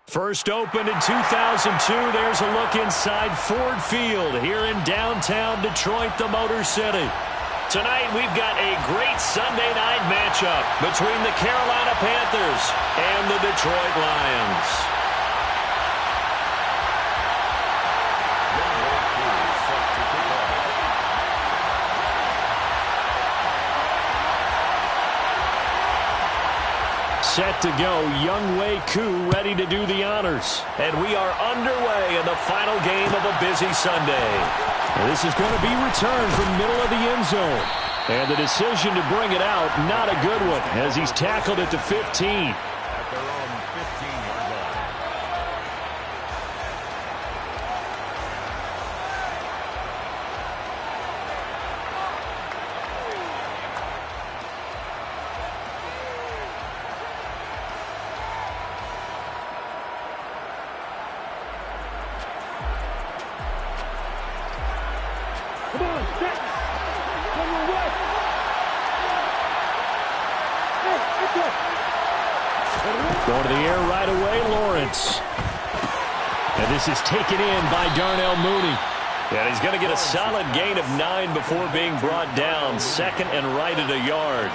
First opened in 2002. There's a look inside Ford Field here in downtown Detroit, the Motor City. Tonight we've got a great Sunday night matchup between the Carolina Panthers and the Detroit Lions. Set to go, Younghoe Koo ready to do the honors. And we are underway in the final game of a busy Sunday. This is going to be returned from middle of the end zone. And the decision to bring it out, not a good one, as he's tackled at the 15. At their own 15-yard line. Come on, set. Come on, what? Going to the air right away, Lawrence. And this is taken in by Darnell Mooney. And he's going to get a solid gain of 9 before being brought down. Second and right at a yard.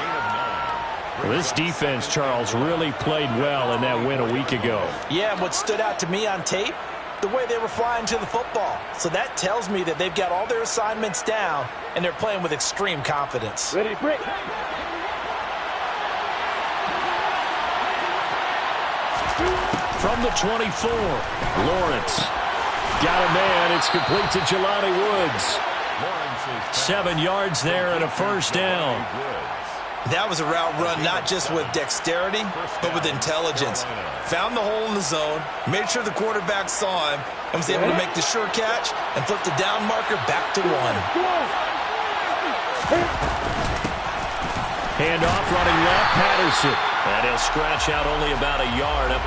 Well, this defense, Charles, really played well in that win a week ago. Yeah, and what stood out to me on tape, the way they were flying to the football. So that tells me that they've got all their assignments down, and they're playing with extreme confidence. Ready, break. From the 24, Lawrence. Got a man. It's complete to Jelani Woods. 7 yards there and a first down. That was a route run not just with dexterity, but with intelligence. Found the hole in the zone, made sure the quarterback saw him, and was able to make the sure catch and flip the down marker back to 1. Handoff running left, Patterson. And he'll scratch out only about a yard up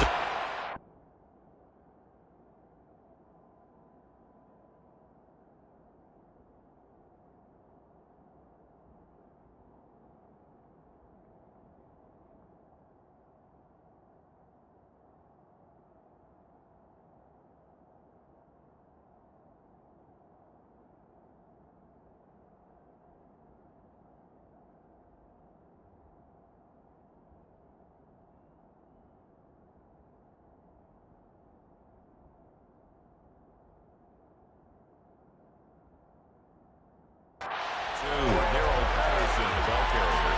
the Harold Patterson, the ball carrier.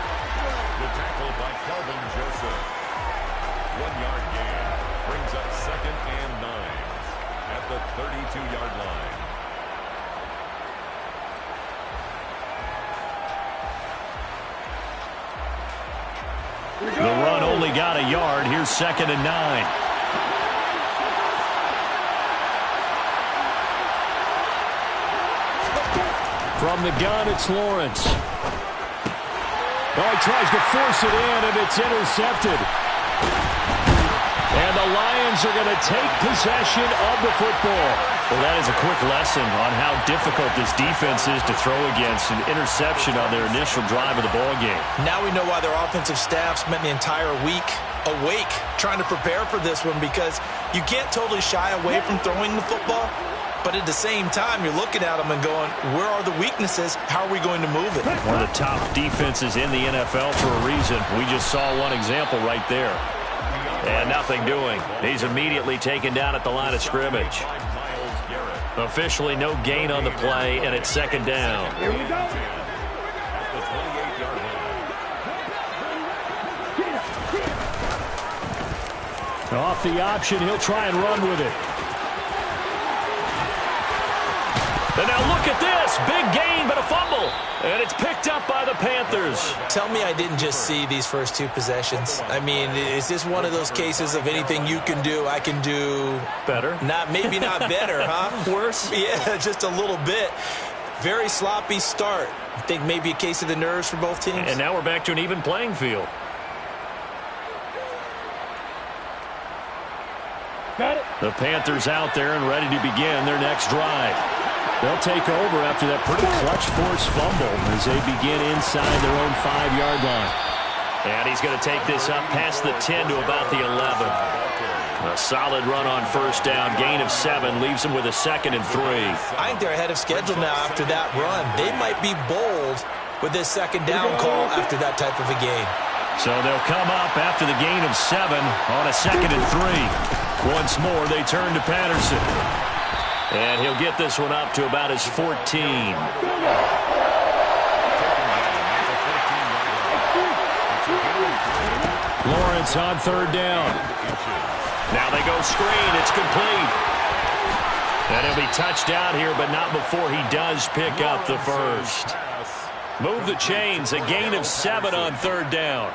The tackle by Kelvin Joseph. 1-yard gain. Brings up 2nd and 9 at the 32-yard line. The run only got a yard. Here's 2nd and 9. From the gun, it's Lawrence. Oh, he tries to force it in, and it's intercepted. And the Lions are going to take possession of the football. Well, that is a quick lesson on how difficult this defense is to throw against. An interception on their initial drive of the ballgame. Now we know why their offensive staff spent the entire week awake trying to prepare for this one, because you can't totally shy away from throwing the football. But at the same time, you're looking at them and going, where are the weaknesses? How are we going to move it? One of the top defenses in the NFL for a reason. We just saw one example right there. And nothing doing. He's immediately taken down at the line of scrimmage. Officially no gain on the play, and it's 2nd down. Here we go. At the 28-yard line. Off the option, he'll try and run with it. And now look at this. Big gain, but a fumble. And it's picked up by the Panthers. Tell me I didn't just see these first 2 possessions. I mean, is this one of those cases of anything you can do, I can do better? Maybe not better, huh? Worse? Yeah, just a little bit. Very sloppy start. I think maybe a case of the nerves for both teams. And now we're back to an even playing field. Got it. The Panthers out there and ready to begin their next drive. They'll take over after that pretty clutch forced fumble as they begin inside their own 5-yard line. And he's going to take this up past the 10 to about the 11. A solid run on first down. Gain of 7 leaves them with a 2nd and 3. I think they're ahead of schedule now after that run. They might be bold with this 2nd down call after that type of a game. So they'll come up after the gain of 7 on a 2nd and 3. Once more, they turn to Patterson. And he'll get this one up to about his 14. Lawrence on 3rd down. Now they go screen. It's complete. And he'll be touched out here, but not before he does pick up the first. Move the chains. A gain of 7 on 3rd down.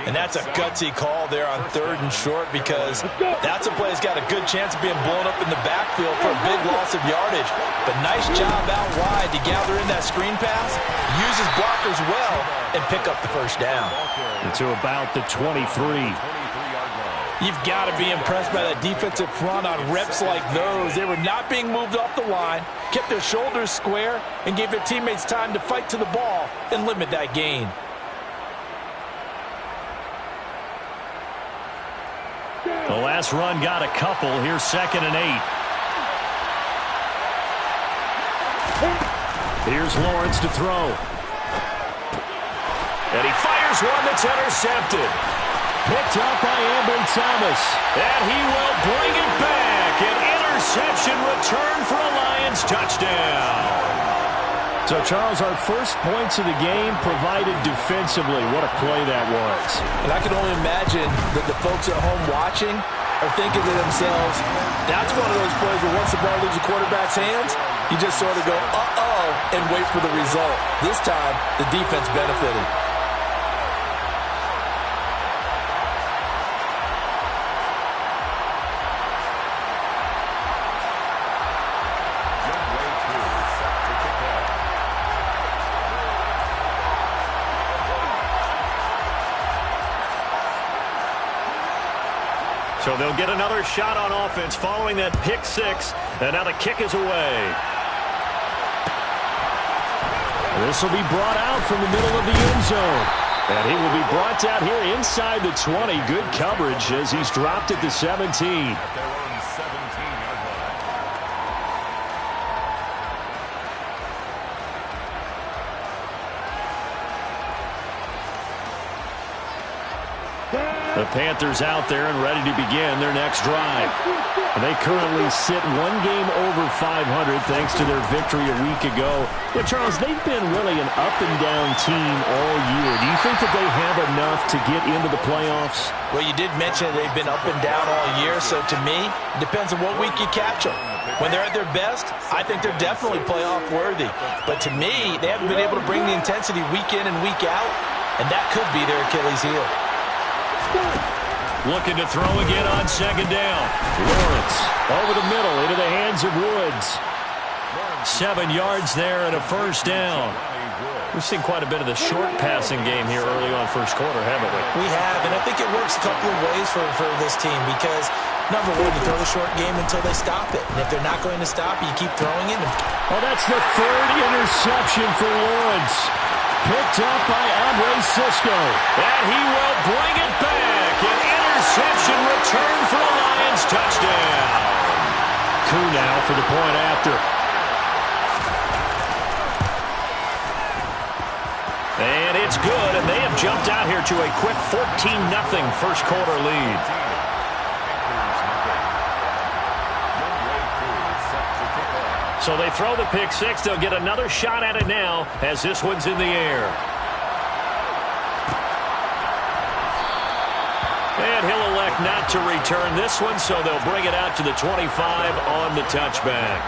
And that's a gutsy call there on 3rd and short, because that's a play that's got a good chance of being blown up in the backfield for a big loss of yardage. But nice job out wide to gather in that screen pass, use his blockers well, and pick up the first down. To about the 23. You've got to be impressed by that defensive front on reps like those. They were not being moved off the line, kept their shoulders square, and gave their teammates time to fight to the ball and limit that gain. The last run got a couple. Here's 2nd and 8. Here's Lawrence to throw. And he fires one that's intercepted. Picked up by Ambry Thomas. And he will bring it back. An interception return for a Lions touchdown. So, Charles, our first points of the game provided defensively. What a play that was. And I can only imagine that the folks at home watching are thinking to themselves, that's one of those plays where once the ball leaves the quarterback's hands, you just sort of go, uh-oh, and wait for the result. This time, the defense benefited. So they'll get another shot on offense following that pick 6. And now the kick is away. This will be brought out from the middle of the end zone. And he will be brought down here inside the 20. Good coverage as he's dropped at the 17. The Panthers out there and ready to begin their next drive. They currently sit 1 game over 500 thanks to their victory a week ago. But, Charles, they've been really an up-and-down team all year. Do you think that they have enough to get into the playoffs? Well, you did mention they've been up and down all year, so to me, it depends on what week you catch them. When they're at their best, I think they're definitely playoff-worthy. But to me, they haven't been able to bring the intensity week in and week out, and that could be their Achilles heel. Looking to throw again on 2nd down. Lawrence over the middle into the hands of Woods. 7 yards there and a first down. We've seen quite a bit of the short passing game here early on first quarter, haven't we? We have, and I think it works a couple of ways for this team because, number one, you throw the short game until they stop it. And if they're not going to stop it, you keep throwing it. Oh, that's the 3rd interception for Lawrence. Picked up by Andre Cisco. And he will bring it back. An interception return for a Lions touchdown. Koo now for the point after. And it's good, and they have jumped out here to a quick 14-0 first quarter lead. So they throw the pick 6. They'll get another shot at it now as this one's in the air. And he'll elect not to return this one, so they'll bring it out to the 25 on the touchback.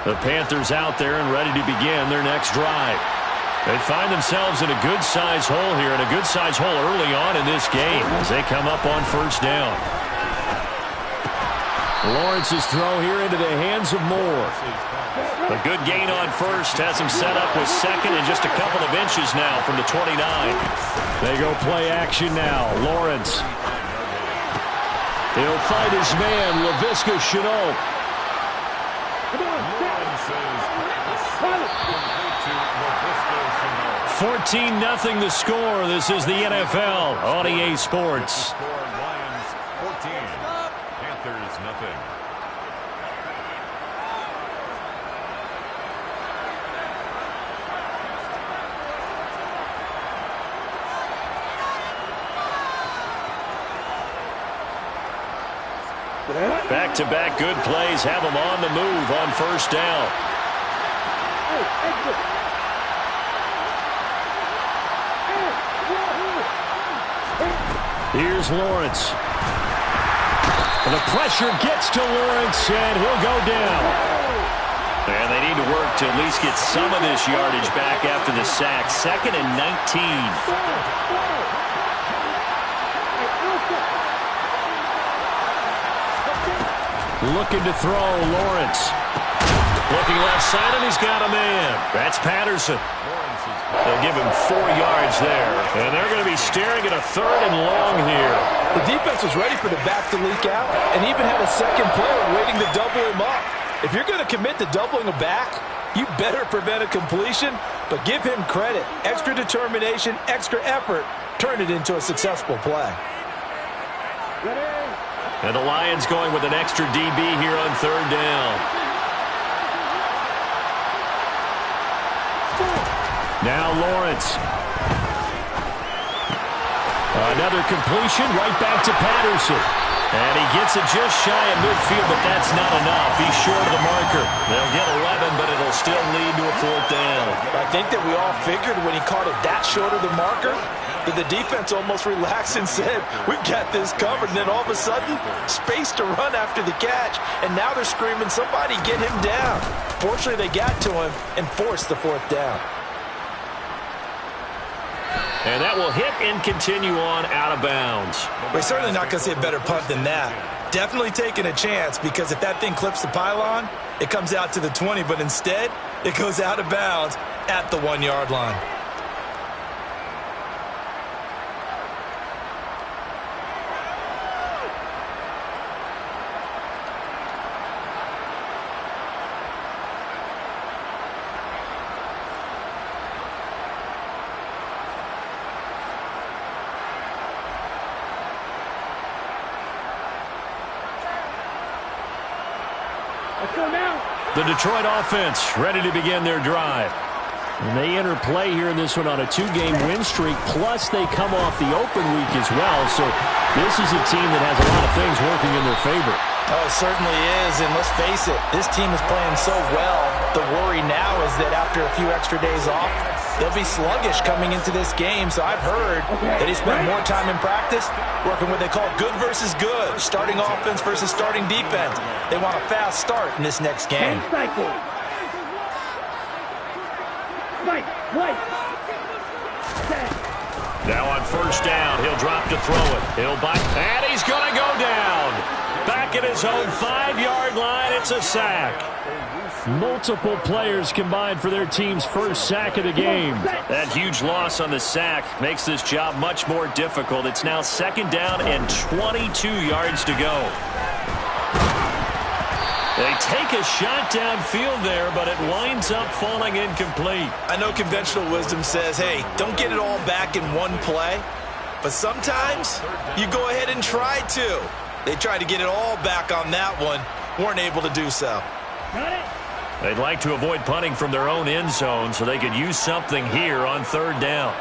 The Panthers out there and ready to begin their next drive. They find themselves in a good-sized hole here, and a good-sized hole early on in this game as they come up on first down. Lawrence's throw here into the hands of Moore. A good gain on first has him set up with 2nd and just a couple of inches now from the 29. They go play action now. Lawrence. He'll fight his man, Laviska Shenault. Come on, set. 14-0 the score. This is the NFL on EA Sports. Lions 14, Panthers nothing. Back-to-back good plays have them on the move on first down. Here's Lawrence. And the pressure gets to Lawrence, and he'll go down. And they need to work to at least get some of this yardage back after the sack. 2nd and 19. Looking to throw, Lawrence. Looking left side, and he's got a man. That's Patterson. They'll give him 4 yards there. And they're going to be staring at a 3rd and long here. The defense was ready for the back to leak out and even had a second player waiting to double him up. If you're going to commit to doubling a back, you better prevent a completion, but give him credit. Extra determination, extra effort, turn it into a successful play. And the Lions going with an extra DB here on 3rd down. Now Lawrence. Another completion right back to Patterson. And he gets it just shy of midfield, but that's not enough. He's short of the marker. They'll get 11, but it'll still lead to a 4th down. I think that we all figured when he caught it that short of the marker that the defense almost relaxed and said, we've got this covered. And then all of a sudden, space to run after the catch. And now they're screaming, somebody get him down. Fortunately, they got to him and forced the 4th down. And that will hit and continue on out of bounds. We're certainly not going to see a better punt than that. Definitely taking a chance, because if that thing clips the pylon, it comes out to the 20, but instead, it goes out of bounds at the 1-yard line. The Detroit offense ready to begin their drive. And they enter play here in this one on a 2-game win streak, plus they come off the open week as well. So this is a team that has a lot of things working in their favor. Oh, it certainly is, and let's face it, this team is playing so well. The worry now is that after a few extra days off, they'll be sluggish coming into this game. So I've heard that he spent more time in practice working what they call good versus good, starting offense versus starting defense. They want a fast start in this next game. Now on first down, he'll drop to throw it. He'll bite, and he's going to go down. Back at his own 5-yard line, it's a sack. Multiple players combined for their team's first sack of the game. That huge loss on the sack makes this job much more difficult. It's now 2nd down and 22 yards to go. They take a shot downfield there, but it winds up falling incomplete. I know conventional wisdom says, hey, don't get it all back in one play. But sometimes you go ahead and try to. They tried to get it all back on that one. Weren't able to do so. They'd like to avoid punting from their own end zone so they could use something here on 3rd down.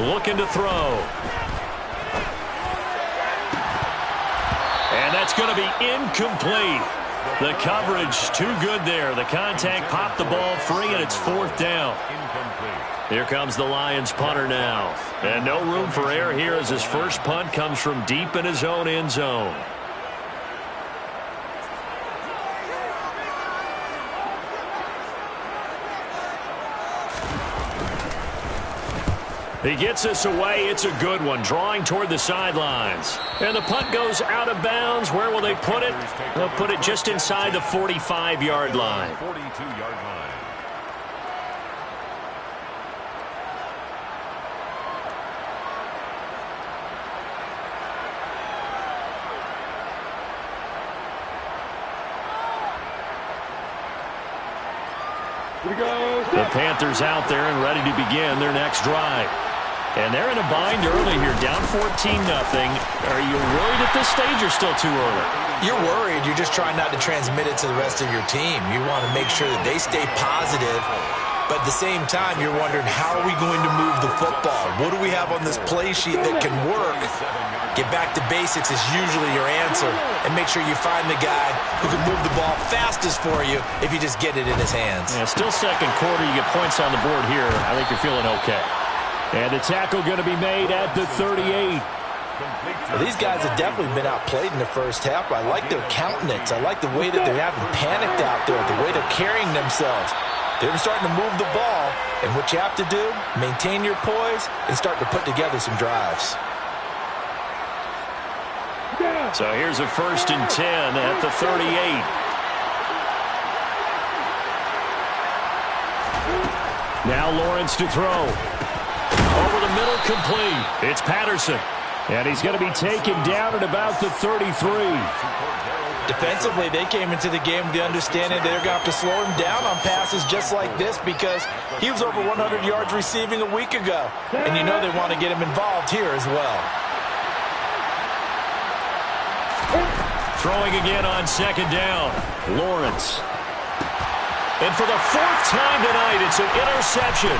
Looking to throw. And that's going to be incomplete. The coverage too good there. The contact popped the ball free, and it's 4th down. Here comes the Lions punter now. And no room for error here as his first punt comes from deep in his own end zone. He gets this away. It's a good one, drawing toward the sidelines. And the punt goes out of bounds. Where will they put it? They'll put it just inside the 45-yard line. 42-yard line. The Panthers out there and ready to begin their next drive. And they're in a bind early here, down 14-0. Are you worried at this stage or still too early? You're worried. You're just trying not to transmit it to the rest of your team. You want to make sure that they stay positive. But at the same time, you're wondering, how are we going to move the football? What do we have on this play sheet that can work? Get back to basics is usually your answer. And make sure you find the guy who can move the ball fastest for you if you just get it in his hands. Yeah, still second quarter. You get points on the board here. I think you're feeling okay. And the tackle going to be made at the 38. Well, these guys have definitely been outplayed in the first half. I like their countenance. I like the way that they're having panicked out there, the way they're carrying themselves. They're starting to move the ball, and what you have to do, maintain your poise and start to put together some drives. So here's a 1st and 10 at the 38. Now Lawrence to throw. Over the middle, complete. It's Patterson. And he's going to be taken down at about the 33. Defensively, they came into the game with the understanding they're going to have to slow him down on passes just like this because he was over 100 yards receiving a week ago. And you know they want to get him involved here as well. Throwing again on 2nd down. Lawrence. And for the 4th time tonight, it's an interception.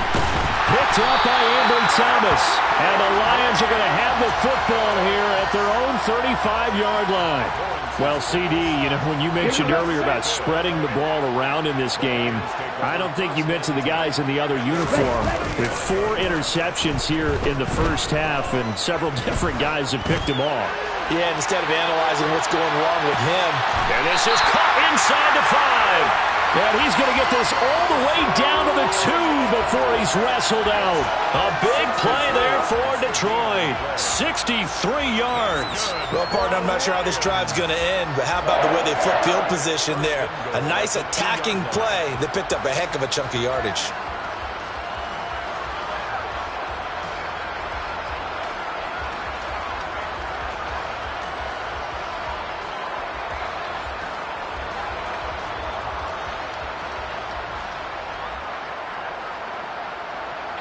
Picked up by Ambry Thomas. And the Lions are going to have the football here at their own 35-yard line. Well, CD, you know, when you mentioned earlier about spreading the ball around in this game, I don't think you meant to the guys in the other uniform. With 4 interceptions here in the first half, and several different guys have picked them off. Yeah, instead of analyzing what's going wrong with him. And this is caught inside the 5. And he's going to get this all the way down to the 2 before he's wrestled out. A big play there for Detroit. 63 yards. Well, partner, I'm not sure how this drive's going to end, but how about the way they flip field position there? A nice attacking play that picked up a heck of a chunk of yardage.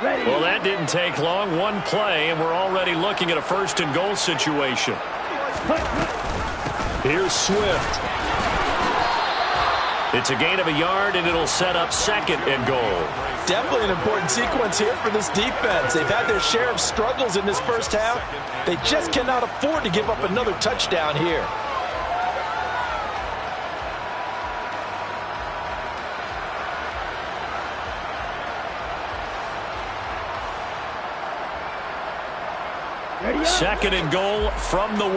Well, that didn't take long. One play, and we're already looking at a 1st and goal situation. Here's Swift. It's a gain of a yard, and it'll set up 2nd and goal. Definitely an important sequence here for this defense. They've had their share of struggles in this first half. They just cannot afford to give up another touchdown here. Second and goal from the 1.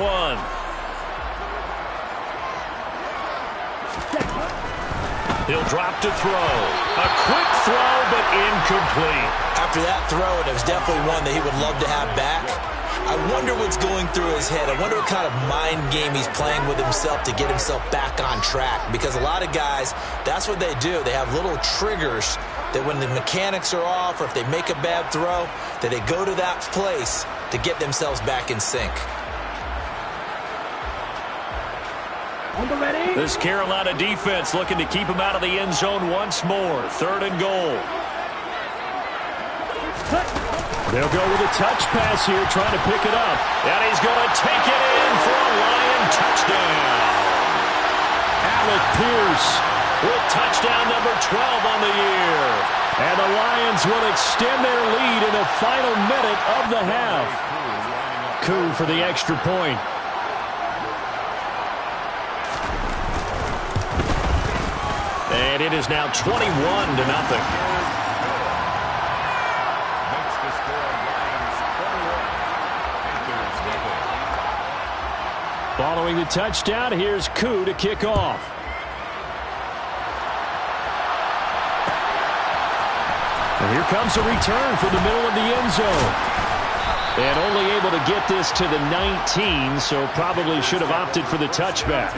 He'll drop to throw. A quick throw, but incomplete. After that throw, it was definitely one that he would love to have back. I wonder what's going through his head. I wonder what kind of mind game he's playing with himself to get himself back on track. Because a lot of guys, that's what they do. They have little triggers that when the mechanics are off or if they make a bad throw, that they go to that place to get themselves back in sync. This Carolina defense looking to keep him out of the end zone once more. 3rd and goal. They'll go with a touch pass here, trying to pick it up. And he's going to take it in for a Lion touchdown. Alec Pierce with touchdown number 12 on the year. And the Lions will extend their lead in the final minute of the half. Koo for the extra point. And it is now 21-0. Following the touchdown, here's Koo to kick off. And here comes a return from the middle of the end zone. And only able to get this to the 19, so probably should have opted for the touchback.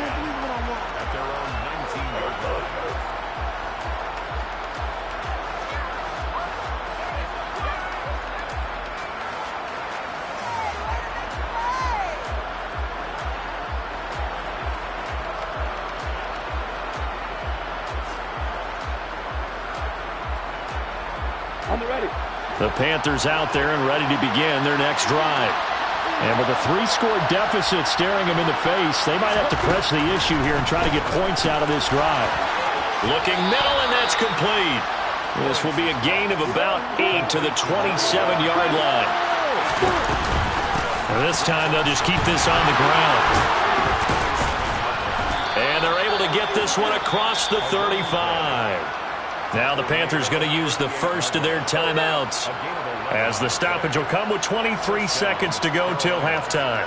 On the ready. The Panthers out there and ready to begin their next drive. And with a 3-score deficit staring them in the face, they might have to press the issue here and try to get points out of this drive. Looking middle, and that's complete. This will be a gain of about 8 to the 27-yard line. And this time they'll just keep this on the ground. And they're able to get this one across the 35. Now the Panthers going to use the first of their timeouts, as the stoppage will come with 23 seconds to go till halftime.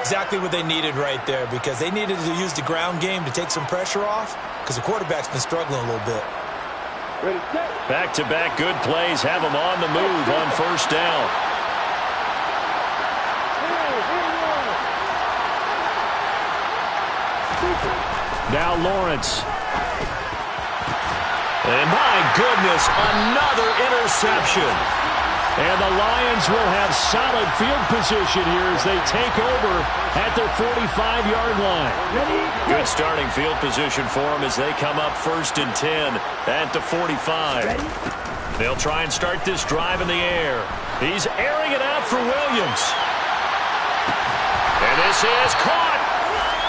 Exactly what they needed right there, because they needed to use the ground game to take some pressure off, because the quarterback's been struggling a little bit. Back-to-back good plays have them on the move on first down. Now Lawrence. And my goodness, another interception. And the Lions will have solid field position here as they take over at their 45-yard line. Good starting field position for them as they come up 1st and 10 at the 45. They'll try and start this drive in the air. He's airing it out for Williams. And this is caught.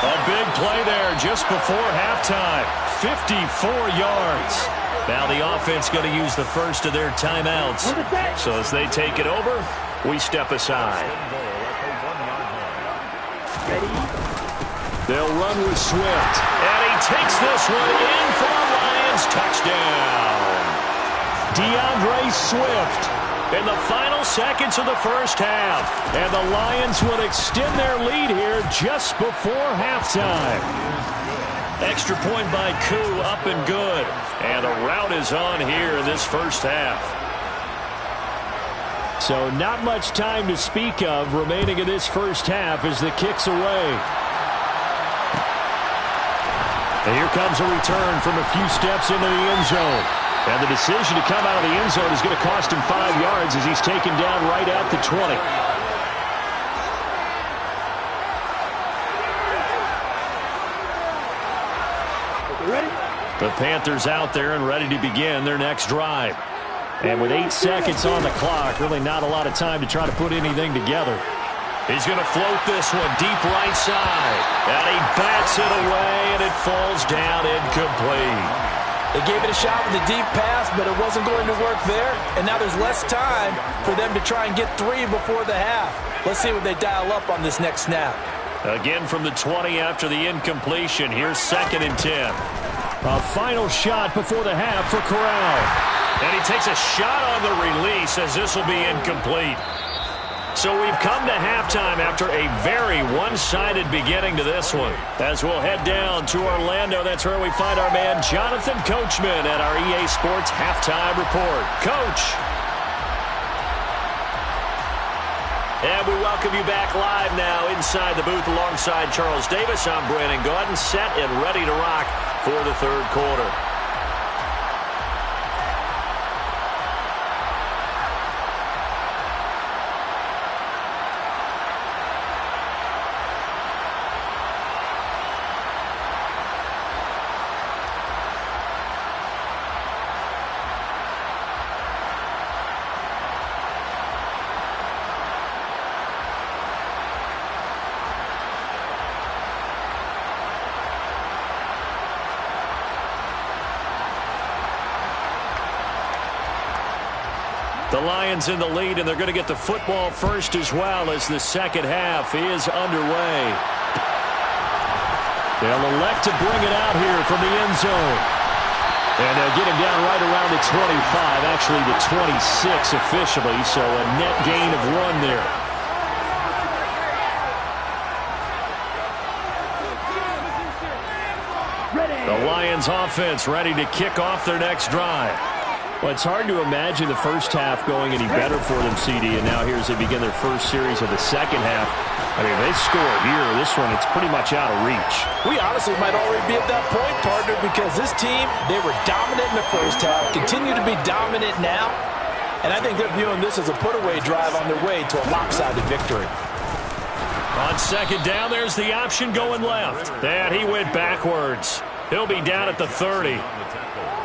A big play there just before halftime. 54 yards. Now the offense going to use the first of their timeouts. So as they take it over, we step aside. They'll run with Swift. And he takes this one in for a Lions touchdown. DeAndre Swift in the final seconds of the first half. And the Lions will extend their lead here just before halftime. Extra point by Koo, up and good. And the route is on here in this first half. So not much time to speak of remaining in this first half as the kick's away. And here comes a return from a few steps into the end zone. And the decision to come out of the end zone is going to cost him 5 yards as he's taken down right at the 20. The Panthers out there and ready to begin their next drive. And with 8 seconds on the clock, really not a lot of time to try to put anything together. He's going to float this one deep right side. And he bats it away, and it falls down incomplete. They gave it a shot with a deep pass, but it wasn't going to work there. And now there's less time for them to try and get 3 before the half. Let's see what they dial up on this next snap. Again from the 20 after the incompletion. Here's 2nd and 10. A final shot before the half for Corral. And he takes a shot on the release as this will be incomplete. So we've come to halftime after a very one-sided beginning to this one. As we'll head down to Orlando, that's where we find our man Jonathan Coachman at our EA Sports Halftime Report. Coach. And we welcome you back live now inside the booth alongside Charles Davis. I'm Brandon Gaudin, set and ready to rock for the third quarter. The Lions in the lead, and they're going to get the football first as well as the second half is underway. They'll elect to bring it out here from the end zone. And they'll get him down right around the 25, actually the 26 officially, so a net gain of 1 there. The Lions offense ready to kick off their next drive. Well, it's hard to imagine the first half going any better for them, CD, and now here as they begin their first series of the second half. I mean, they score here. This one, it's pretty much out of reach. We honestly might already be at that point, partner, because this team, they were dominant in the first half, continue to be dominant now, and I think they're viewing this as a put-away drive on their way to a lopsided victory. On second down, there's the option going left. And he went backwards. He'll be down at the 30.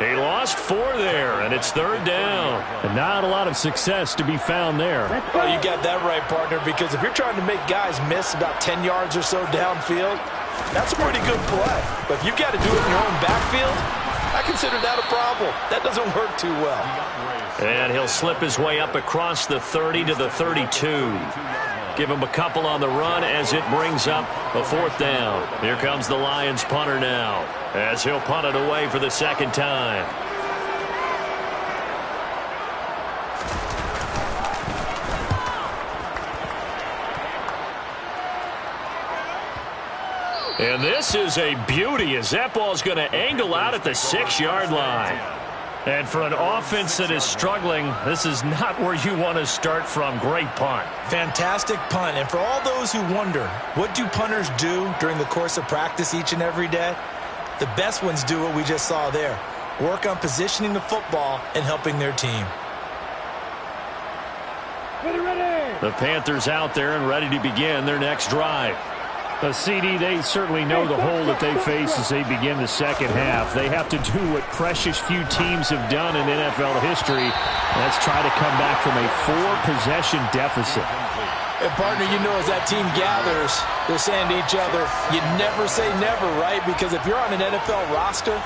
He lost 4 there, and it's 3rd down. And not a lot of success to be found there. Oh, you got that right, partner, because if you're trying to make guys miss about 10 yards or so downfield, that's a pretty good play. But if you've got to do it in your own backfield, I consider that a problem. That doesn't work too well. And he'll slip his way up across the 30 to the 32. Give him a couple on the run as it brings up a 4th down. Here comes the Lions punter now, as he'll punt it away for the 2nd time. And this is a beauty as that ball's going to angle out at the 6-yard line. And for an offense that is struggling, this is not where you want to start from. Great punt. Fantastic punt. And for all those who wonder, what do punters do during the course of practice each and every day? The best ones do what we just saw there. Work on positioning the football and helping their team. The Panthers out there and ready to begin their next drive. CD, they certainly know the hole that they face as they begin the second half. They have to do what precious few teams have done in NFL history. Let's try to come back from a 4-possession deficit. And, partner, you know as that team gathers, they're saying to each other, you never say never, right? Because if you're on an NFL roster,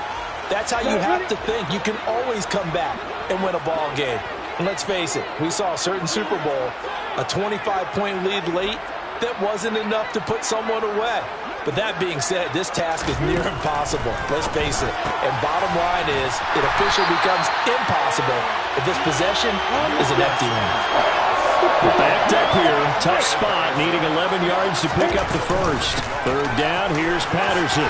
that's how you have to think. You can always come back and win a ball game. And let's face it, we saw a certain Super Bowl, a 25-point lead late, that wasn't enough to put someone away. But that being said, this task is near impossible. Let's face it. And bottom line is, it officially becomes impossible if this possession is an empty one. Backed up here. Tough spot. Needing 11 yards to pick up the first. 3rd down. Here's Patterson.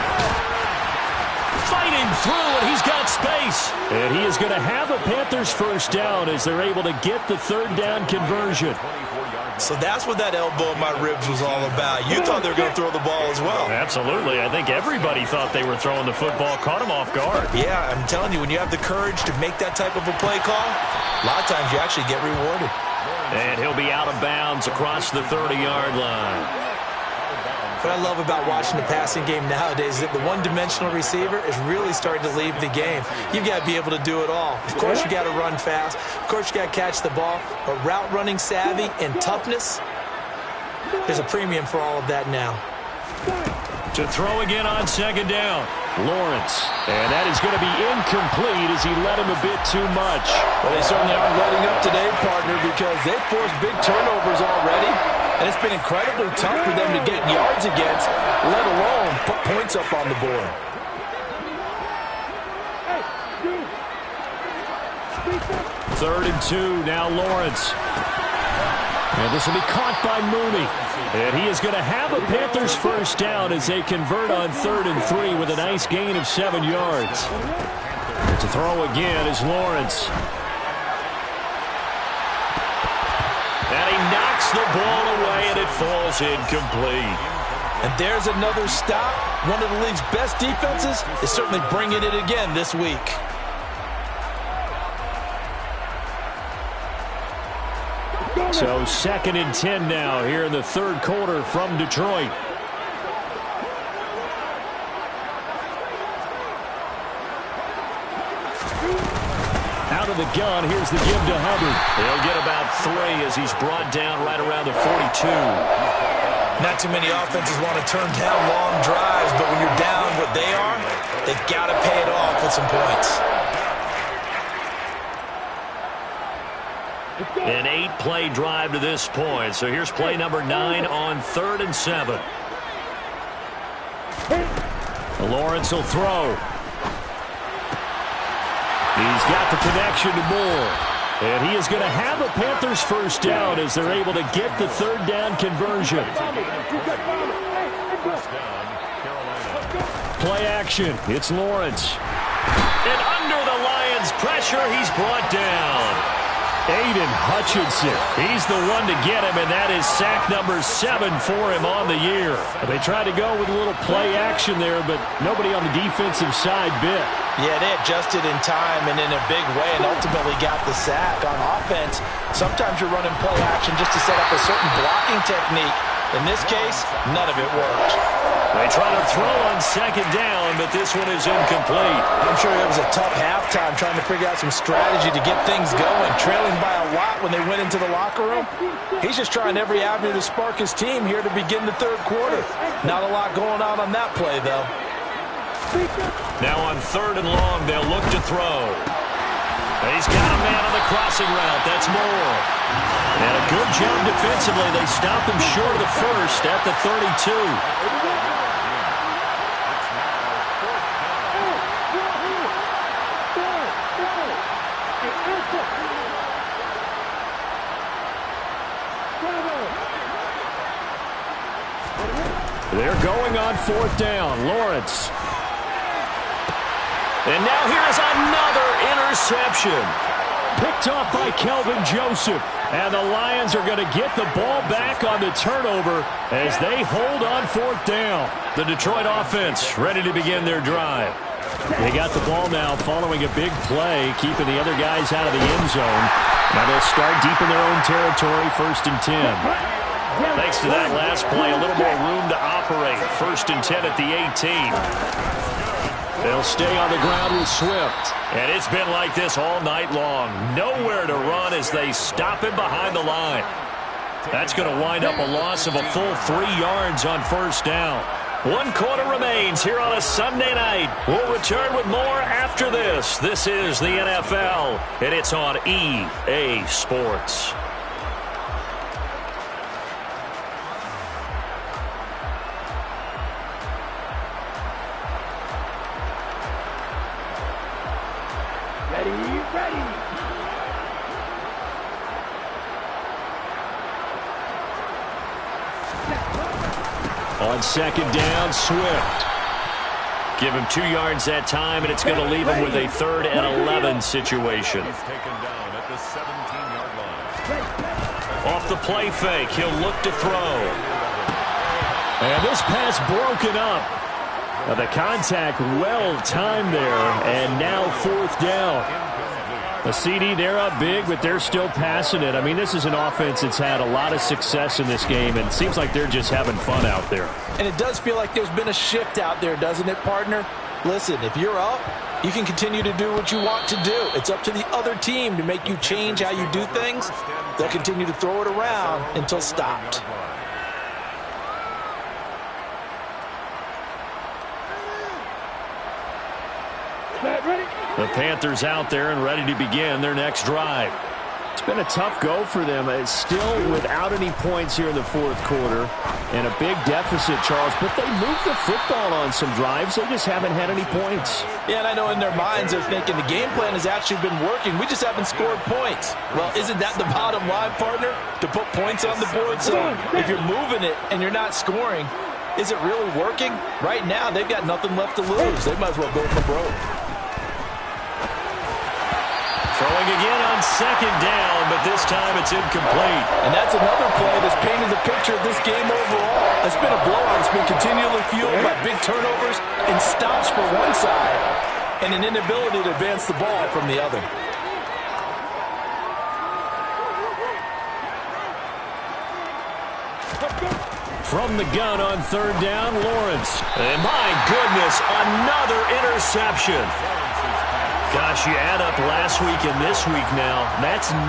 Fighting through, and he's got space. And he is going to have a Panthers first down as they're able to get the 3rd down conversion. So that's what that elbow in my ribs was all about. You thought they were going to throw the ball as well. Absolutely. I think everybody thought they were throwing the football. Caught him off guard. Yeah, I'm telling you, when you have the courage to make that type of a play call, a lot of times you actually get rewarded. And he'll be out of bounds across the 30-yard line. What I love about watching the passing game nowadays is that the one-dimensional receiver is really starting to leave the game. You've got to be able to do it all. Of course, you got to run fast. Of course, you got to catch the ball. But route running savvy and toughness, there's a premium for all of that now. To throw again on 2nd down, Lawrence. And that is going to be incomplete as he led him a bit too much. Well, they certainly aren't letting up today, partner, because they've forced big turnovers already. And it's been incredibly tough for them to get yards against, let alone put points up on the board. 3rd and 2, now Lawrence. And this will be caught by Mooney. And he is going to have a Panthers first down as they convert on 3rd and 3 with a nice gain of 7 yards. To throw again is Lawrence. And he knocks the ball away, and it falls incomplete. And there's another stop. One of the league's best defenses is certainly bringing it again this week. So 2nd and 10 now here in the 3rd quarter from Detroit. Out of the gun, here's the give to Hubbard. He'll get about 3 as he's brought down right around the 42. Not too many offenses want to turn down long drives, but when you're down what they are, they've got to pay it off with some points. An 8-play drive to this point. So here's play number 9 on 3rd and 7. Lawrence will throw. He's got the connection to Moore. And he is going to have a Panthers first down as they're able to get the 3rd down conversion. Play action. It's Lawrence. And under the Lions' pressure, he's brought down. Aiden Hutchinson. He's the one to get him, and that is sack number 7 for him on the year. They tried to go with a little play action there, but nobody on the defensive side bit. Yeah, they adjusted in time and in a big way and ultimately got the sack. On offense, sometimes you're running play action just to set up a certain blocking technique. In this case, none of it worked. They try to throw on second down, but this one is incomplete. I'm sure it was a tough halftime trying to figure out some strategy to get things going, trailing by a lot when they went into the locker room. He's just trying every avenue to spark his team here to begin the third quarter. Not a lot going on that play, though. Now on 3rd and long, they'll look to throw. He's got a man on the crossing route. That's Moore. And a good job defensively. They stop him short of the first at the 32. They're going on 4th down. Lawrence. And now here's another interception. Picked off by Kelvin Joseph. And the Lions are going to get the ball back on the turnover as they hold on 4th down. The Detroit offense ready to begin their drive. They got the ball now following a big play, keeping the other guys out of the end zone. Now they'll start deep in their own territory, 1st and 10. Thanks to that last play, a little more room to operate. 1st and 10 at the 18. They'll stay on the ground with Swift. And it's been like this all night long. Nowhere to run as they stop him behind the line. That's going to wind up a loss of a full 3 yards on 1st down. 1 quarter remains here on a Sunday night. We'll return with more after this. This is the NFL, and it's on EA Sports. On 2nd down, Swift. Give him 2 yards that time, and it's going to leave him with a 3rd and 11 situation. He's taken down at the 17-yard line. Off the play fake, he'll look to throw. And this pass broken up. Now the contact well timed there, and now 4th down. The CD, they're up big, but they're still passing it. I mean, this is an offense that's had a lot of success in this game, and it seems like they're just having fun out there. And it does feel like there's been a shift out there, doesn't it, partner? Listen, if you're up, you can continue to do what you want to do. It's up to the other team to make you change how you do things. They'll continue to throw it around until stopped. The Panthers out there and ready to begin their next drive. It's been a tough go for them. It's still without any points here in the 4th quarter and a big deficit, Charles. But they moved the football on some drives. They just haven't had any points. Yeah, and I know in their minds they're thinking the game plan has actually been working. We just haven't scored points. Well, isn't that the bottom line, partner? To put points on the board? So if you're moving it and you're not scoring, is it really working? Right now, they've got nothing left to lose. They might as well go for broke. Throwing again on 2nd down, but this time it's incomplete. And that's another play that's painted the picture of this game overall. It's been a blowout. It's been continually fueled by big turnovers and stops for one side and an inability to advance the ball from the other. From the gun on 3rd down, Lawrence. And my goodness, another interception. Gosh, you add up last week and this week now, that's 9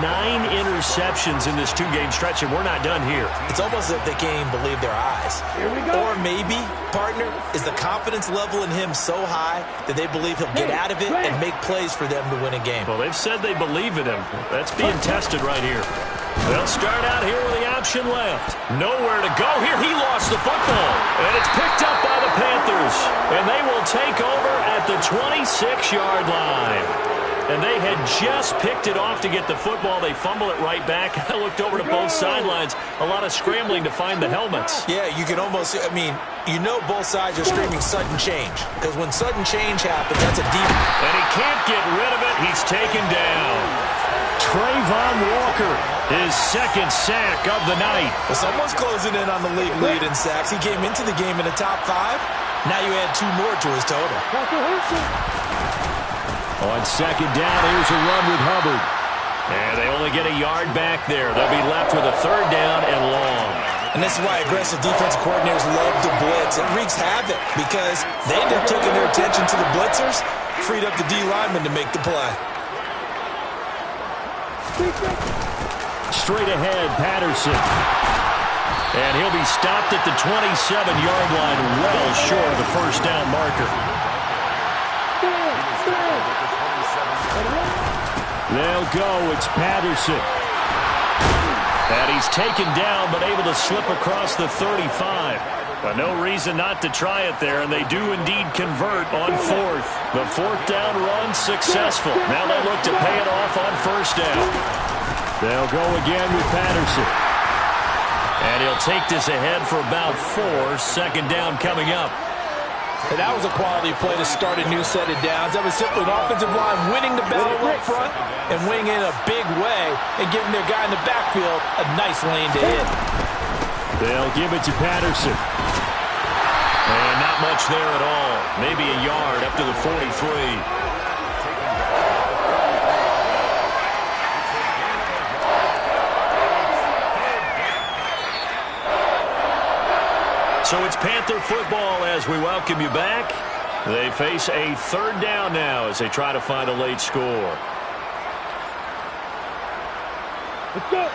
interceptions in this 2-game stretch, and we're not done here. It's almost as if they can't even believe their eyes. Or maybe, partner, is the confidence level in him so high that they believe he'll get out of it and make plays for them to win a game. Well, they've said they believe in him. That's being tested right here. They'll start out here with the option left. Nowhere to go here. He lost the football. And it's picked up by the Panthers. And they will take over at the 26-yard line. And they had just picked it off to get the football. They fumble it right back. I looked over to both sidelines. A lot of scrambling to find the helmets. Yeah, you can almost, I mean, you know both sides are screaming sudden change. Because when sudden change happens, that's a deep. And he can't get rid of it. He's taken down. Trayvon Walker, his 2nd sack of the night. Well, someone's closing in on the league lead in sacks. He came into the game in the top 5. Now you add 2 more to his total. On 2nd down, here's a run with Hubbard. And they only get a yard back there. They'll be left with a 3rd down and long. And this is why aggressive defensive coordinators love to blitz. It wreaks havoc because they end up taking their attention to the blitzers, freed up the D lineman to make the play. Straight ahead, Patterson. And he'll be stopped at the 27-yard line, well short of the first down marker. They'll go. It's Patterson. And he's taken down, but able to slip across the 35. But no reason not to try it there, and they do indeed convert on fourth. The fourth down run successful. Now they look to pay it off on first down. They'll go again with Patterson. And he'll take this ahead for about 4. Second down coming up. And that was a quality play to start a new set of downs. That was simply an offensive line winning the battle up front and winning in a big way and giving their guy in the backfield a nice lane to hit. They'll give it to Patterson. And not much there at all. Maybe a yard up to the 43. So it's Panther football as we welcome you back. They face a third down now as they try to find a late score. Let's go.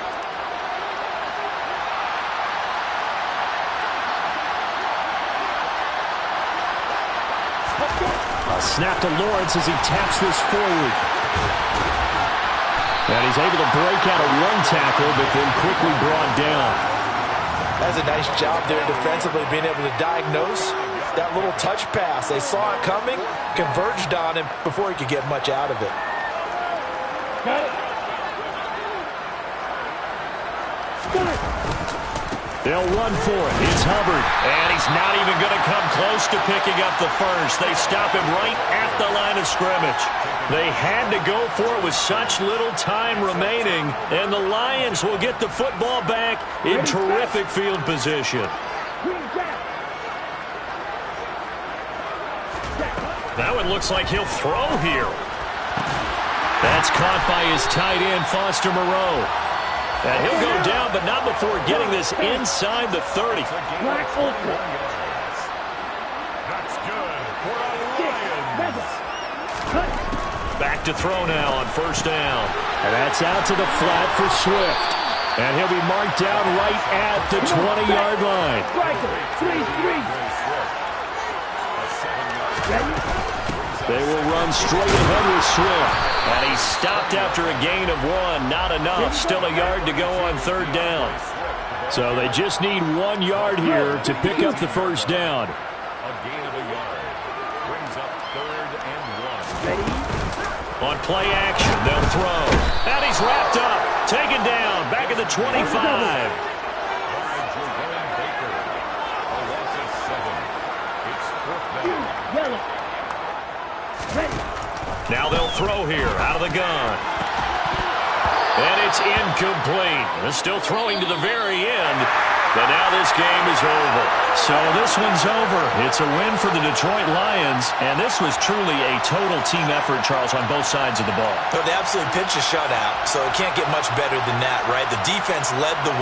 A snap to Lawrence as he taps this forward. And he's able to break out a run tackle, but then quickly brought down. That's a nice job there defensively, being able to diagnose that little touch pass. They saw it coming, converged on him before he could get much out of it. Got it. They'll run for it. It's Hubbard. And he's not even going to come close to picking up the first. They stop him right at the line of scrimmage. They had to go for it with such little time remaining, and the Lions will get the football back in terrific field position. That one looks like he'll throw here. That's caught by his tight end, Foster Moreau. And he'll go down, but not before getting this inside the 30. That's good for the Lions. Back to throw now on first down. And that's out to the flat for Swift. And he'll be marked down right at the 20-yard line. They will run straight ahead with Swift. And he's stopped after a gain of 1. Not enough. Still a yard to go on third down. So they just need 1 yard here to pick up the first down. A gain of a yard brings up 3rd and 1. On play action, they'll throw. And he's wrapped up. Taken down. Back at the 25. By Jerome Baker. A loss of 7. It's 4th down. Now they'll throw here out of the gun. And it's incomplete. They're still throwing to the very end. But now this game is over. So this one's over. It's a win for the Detroit Lions. And this was truly a total team effort, Charles, on both sides of the ball. But they absolutely pitched a shutout, so it can't get much better than that, right? The defense led the way.